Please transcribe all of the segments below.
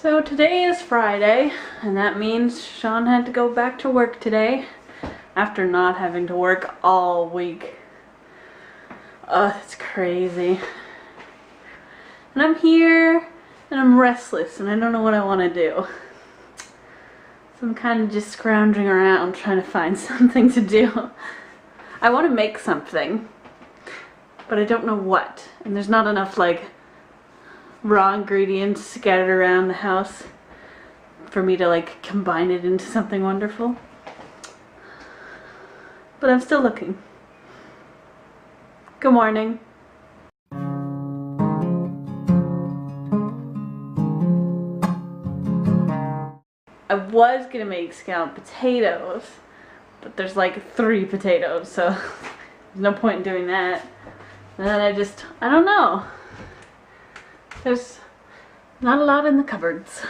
So today is Friday, and that means Sean had to go back to work today after not having to work all week. Oh, that's crazy. And I'm here, and I'm restless, and I don't know what I want to do. So I'm kind of just scrounging around trying to find something to do. I want to make something, but I don't know what. And there's not enough, like, raw ingredients scattered around the house for me to, like, combine it into something wonderful. But I'm still looking. Good morning. I was gonna make scalloped potatoes, but there's like 3 potatoes, so there's no point in doing that. And then I don't know. There's not a lot in the cupboards.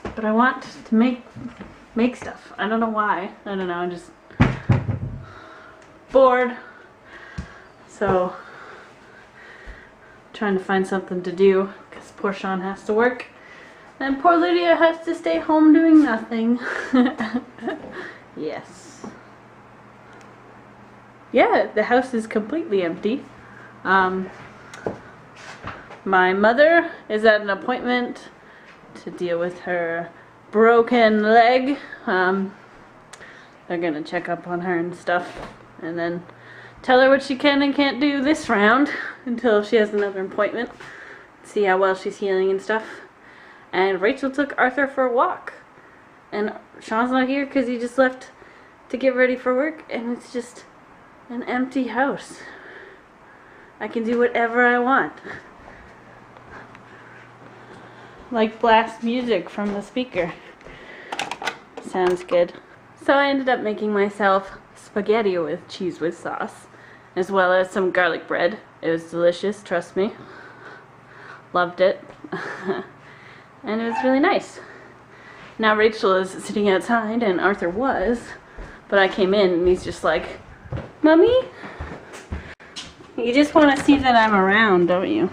But I want to make stuff. I don't know why. I don't know, I'm just bored. So trying to find something to do because poor Sean has to work. And poor Lydia has to stay home doing nothing. Yes. Yeah, the house is completely empty. My mother is at an appointment to deal with her broken leg. They're gonna check up on her and stuff, and then tell her what she can and can't do this round until she has another appointment. See how well she's healing and stuff. And Rachel took Arthur for a walk, and Sean's not here because he just left to get ready for work, and it's just an empty house. I can do whatever I want. Like blast music from the speaker. Sounds good. So I ended up making myself spaghetti with cheese with sauce, as well as some garlic bread. It was delicious, trust me. Loved it. And it was really nice. Now Rachel is sitting outside, and Arthur was, but I came in and he's just like, "Mommy? You just want to see that I'm around, don't you?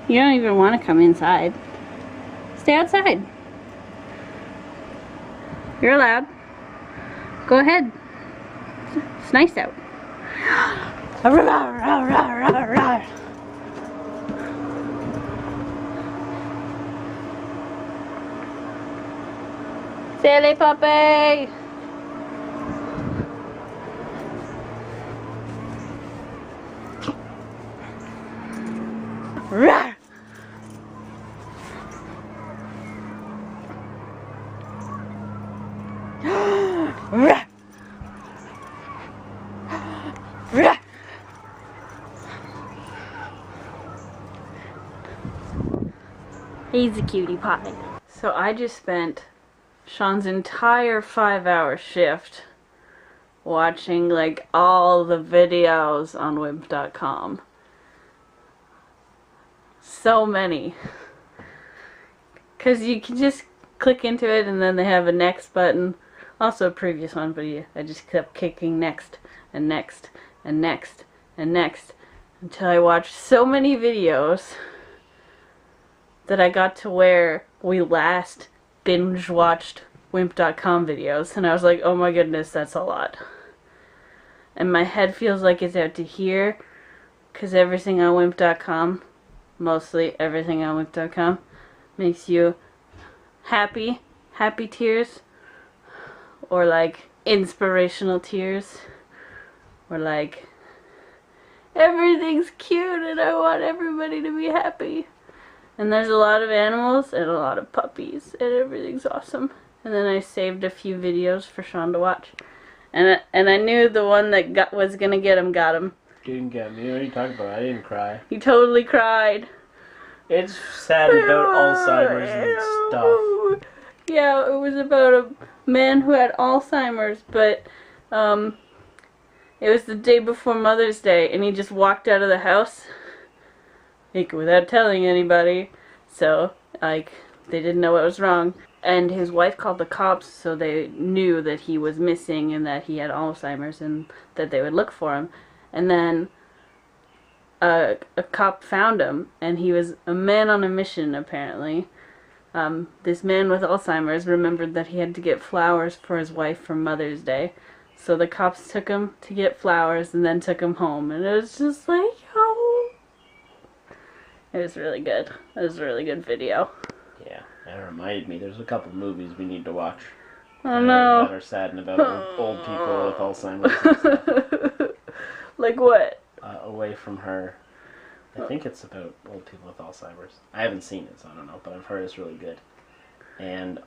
You don't even want to come inside. Stay outside. You're allowed. Go ahead. It's nice out." Silly puppy! Rawr. Rawr. Rawr. He's a cutie pie. So I just spent Sean's entire 5-hour shift watching like all the videos on Wimp.com. So many. Because you can just click into it and then they have a next button. Also a previous one, but yeah, I just kept kicking next and next and next and next until I watched so many videos that I got to where we last binge watched Wimp.com videos, and I was like, oh my goodness, that's a lot. And my head feels like it's out to here because everything on Wimp.com, mostly everything on Wimp.com, makes you happy tears, or like inspirational tears, or like everything's cute and I want everybody to be happy. And there's a lot of animals and a lot of puppies and everything's awesome. And then I saved a few videos for Sean to watch. And I knew the one that was gonna get him got him. Didn't get me. What are you talking about? I didn't cry. He totally cried. It's sad about Alzheimer's and stuff. Yeah, it was about a man who had Alzheimer's, but it was the day before Mother's Day, and he just walked out of the house like without telling anybody. So like they didn't know what was wrong. And his wife called the cops, so they knew that he was missing and that he had Alzheimer's and that they would look for him. And then a cop found him, and he was a man on a mission, apparently. This man with Alzheimer's remembered that he had to get flowers for his wife for Mother's Day. So the cops took him to get flowers and then took him home. And it was just like, oh. It was really good. It was a really good video. Yeah, that reminded me. There's a couple movies we need to watch. Oh no. That are sad and about old people with Alzheimer's and stuff. Like what? Away from Her. I think it's about old people with Alzheimer's. I haven't seen it, so I don't know, but I've heard it's really good. And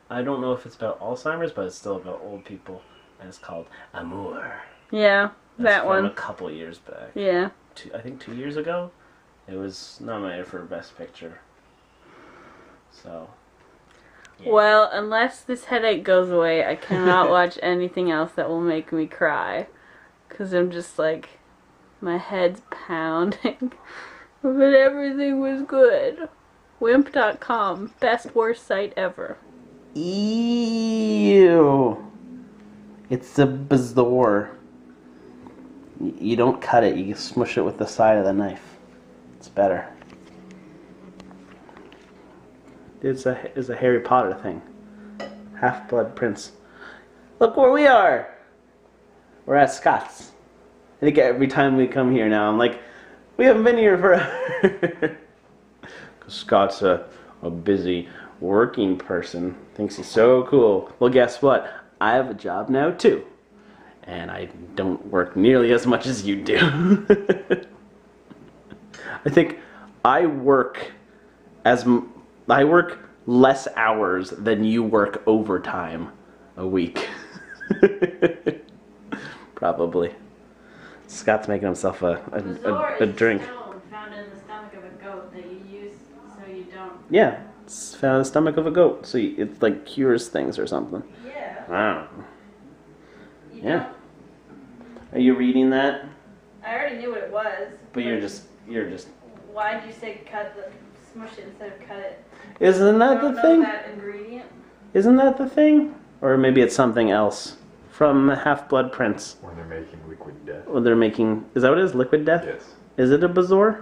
I don't know if it's about Alzheimer's, but it's still about old people. And it's called Amour. Yeah, That's that one. From a couple years back. Yeah. I think 2 years ago. It was nominated for Best Picture. So. Yeah. Well, unless this headache goes away, I cannot watch anything else that will make me cry. Because I'm just like, my head's pounding. But everything was good. Wimp.com, best worst site ever. Ew. It's a bizarre. You don't cut it, you smush it with the side of the knife. It's better. It's a Harry Potter thing. Half-Blood Prince. Look where we are! We're at Scott's. I think every time we come here now, I'm like, we haven't been here forever. Because Scott's a busy working person. Thinks he's so cool. Well, guess what? I have a job now, too. And I don't work nearly as much as you do. I think I work less hours than you work overtime a week. Probably. Scott's making himself a drink. Stone found in the stomach of a goat that you use so you don't. Yeah, it's found in the stomach of a goat, so it like cures things or something. Yeah. Wow. You Yeah. don't. Are you reading that? I already knew what it was. But you're just. Why'd you say smush it instead of cut it? Isn't that I don't the know thing? that ingredient. Isn't that the thing? Or maybe it's something else from Half-Blood Prince. When they're making liquid death. Well, they're making. Is that what it is? Liquid death? Yes. Is it a bazour?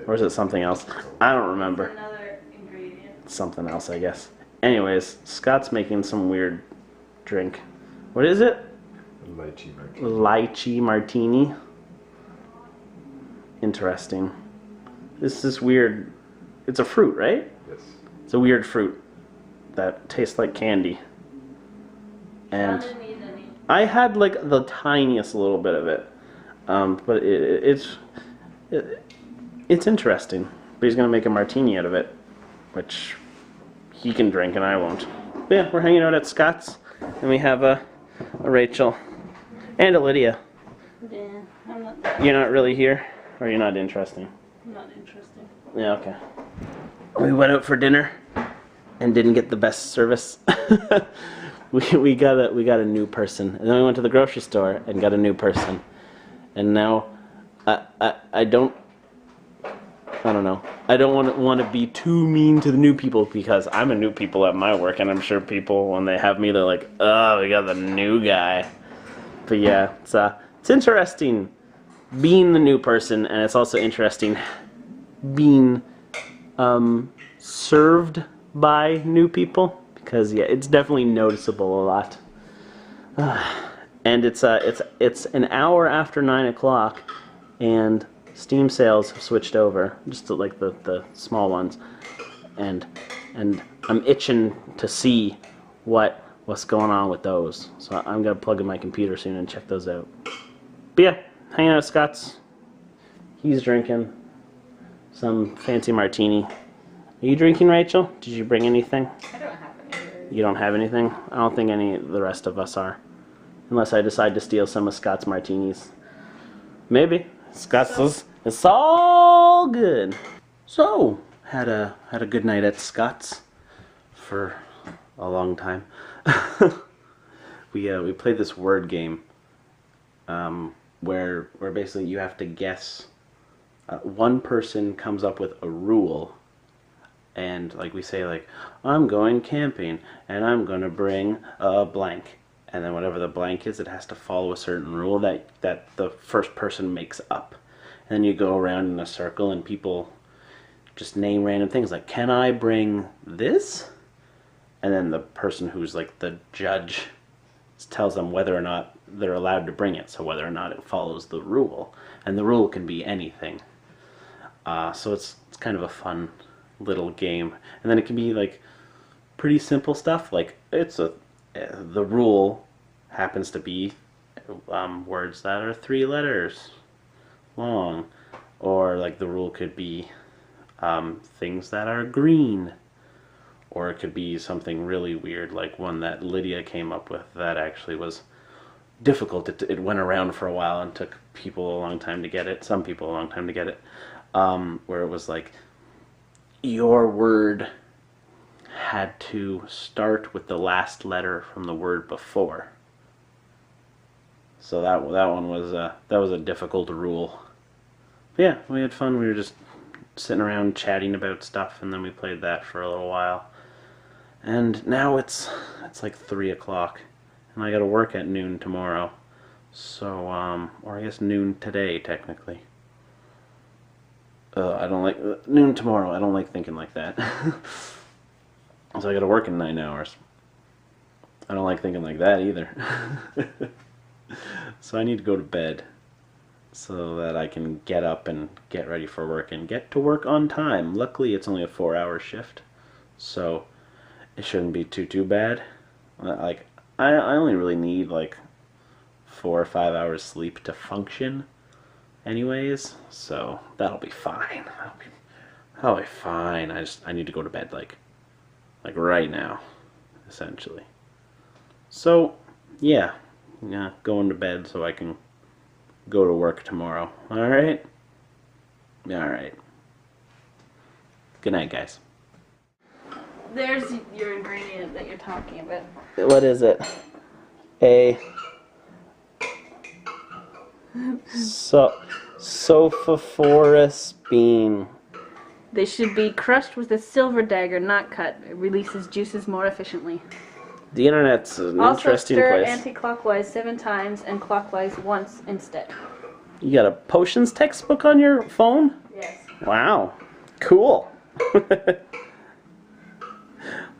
Or is it something else? I don't remember. It's another ingredient. Something else, I guess. Anyways, Scott's making some weird drink. What is it? Lychee martini. Lychee martini. Interesting. This is weird. It's a fruit, right? Yes. It's a weird fruit that tastes like candy. And Sean didn't eat any. I had like the tiniest little bit of it, but it's interesting. But he's gonna make a martini out of it, which he can drink and I won't. But yeah, we're hanging out at Scott's, and we have a Rachel and a Lydia. Yeah, I'm not. You're not really here, or you're not interesting. Not interesting. Yeah, okay. We went out for dinner and didn't get the best service. we got a new person, and then we went to the grocery store and got a new person, and now I don't know. I don't want to be too mean to the new people because I'm a new people at my work, and I'm sure people when they have me they're like, oh, we got the new guy. But yeah, it's interesting being the new person, and it's also interesting being served by new people, because yeah, it's definitely noticeable a lot. And it's an hour after 9 o'clock, and Steam sales have switched over just to like the small ones, and I'm itching to see what's going on with those. So I'm gonna plug in my computer soon and check those out. But yeah, hanging out at Scott's. He's drinking some fancy martini. Are you drinking, Rachel? Did you bring anything? I don't have any. You don't have anything? I don't think any of the rest of us are. Unless I decide to steal some of Scott's martinis. Maybe. Scott's it's all good. So, had a good night at Scott's for a long time. We played this word game where basically you have to guess. One person comes up with a rule, and like we say, like, I'm going camping and I'm gonna bring a blank, and then whatever the blank is, it has to follow a certain rule that the first person makes up, then you go around in a circle and people just name random things like, can I bring this? And then the person who's like the judge tells them whether or not they're allowed to bring it, so whether or not it follows the rule. And the rule can be anything. So it's kind of a fun little game. And then it can be like pretty simple stuff, like the rule happens to be words that are 3 letters long, or like the rule could be things that are green, or it could be something really weird like one that Lydia came up with that actually was difficult. It went around for a while and took people a long time to get it, some people a long time to get it, where it was like your word had to start with the last letter from the word before. So that one was that was a difficult rule. But yeah, we had fun. We were just sitting around chatting about stuff, and then we played that for a little while. And now it's like 3 o'clock, and I got to work at noon tomorrow. So or I guess noon today technically. I don't like noon tomorrow. I don't like thinking like that. So I got to work in 9 hours. I don't like thinking like that either. So I need to go to bed so that I can get up and get ready for work and get to work on time. Luckily, it's only a 4-hour shift, so it shouldn't be too bad. Like I only really need like 4 or 5 hours sleep to function anyways, so that'll be fine. That'll be fine. I need to go to bed like right now, essentially. So yeah, going to bed so I can go to work tomorrow. Alright? Alright. Good night, guys. There's your ingredient that you're talking about. What is it? A Sophophorus bean. They should be crushed with a silver dagger, not cut. It releases juices more efficiently. The internet's an interesting Also stir place. anti-clockwise 7 times and clockwise once instead. You got a potions textbook on your phone? Yes. Wow. Cool.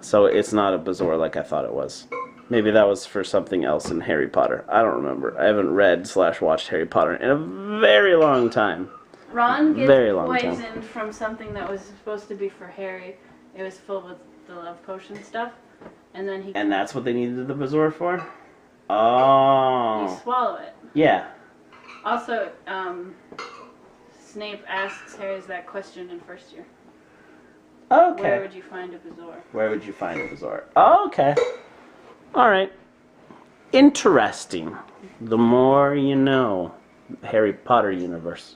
So it's not a bazaar like I thought it was. Maybe that was for something else in Harry Potter. I don't remember. I haven't read/watched Harry Potter in a very long time. Ron gets Very long poisoned time. from something that was supposed to be for Harry. It was filled with the love potion stuff. And then he... And that's what they needed the bazaar for? You Oh. swallow it. Yeah. Also, Snape asks Harry that question in first year. Okay. Where would you find a bazaar? Where would you find a bazaar? Oh, okay. Alright. Interesting. The more you know. Harry Potter universe.